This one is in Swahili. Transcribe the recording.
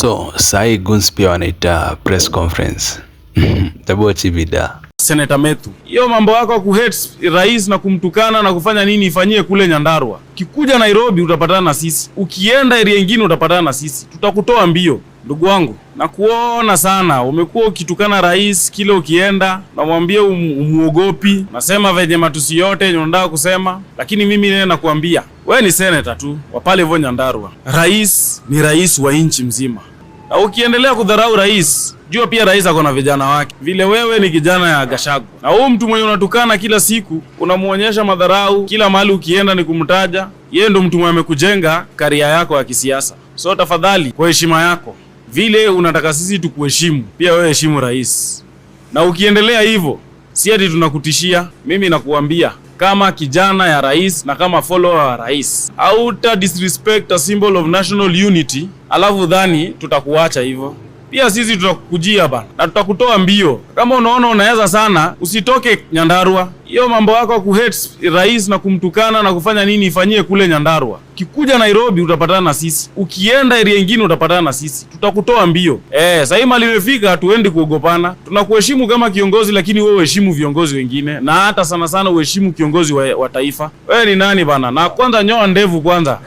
So sai Guns pia wanaita press conference. Tabochi vida. Senator Methu, hiyo mambo yako ya kuhate rais na kumtukana na kufanya nini ifanyie kule Nyandarua. Kikuja Nairobi utapatana na sisi, ukienda area nyingine utapatana na sisi, tutakutoa mbio. Ndugu wangu, nakuona sana umekuwa ukitukana rais kile ukienda, namwambia umuogopi, nasema venye matusi yote unataka kusema, lakini mimi nene nakuambia wewe ni senator tu wa pale hivyo Nyandarua. Rais ni rais wa nchi mzima, na ukiendelea kudharau rais, jua pia rais ako na vijana wake. Vile wewe ni kijana ya Gachagua, na huyu mtu mwenye unatukana kila siku, unamuonyesha madharau kila mahali ukienda ni kumtaja yeye, ndo mtu mwenye amekujenga karia yako ya kisiasa. So tafadhali, kwa heshima yako, vile unataka sisi tukuheshimu, pia wewe heshimu rais. Na ukiendelea hivyo, si ati tunakutishia. Mimi nakuambia kama kijana ya rais na kama follower wa rais, hauta disrespect a symbol of national unity, alafu dhani tutakuacha hivyo. Pia sisi tutakukujia bana na tutakutoa mbio. Kama unaona unaweza sana, usitoke Nyandarua. Hiyo mambo yako ya kuhate rais na kumtukana na kufanya nini ifanyie kule Nyandarua. Kikuja Nairobi utapatana na sisi, ukienda area nyingine utapatana na sisi, tutakutoa mbio. Sasa hii mali imefika, hatuendi kuogopana. Tunakuheshimu kama kiongozi, lakini wewe uheshimu viongozi wengine, na hata sana sana uheshimu kiongozi wa taifa. Wewe ni nani bana? Na kwanza nyoa ndevu kwanza.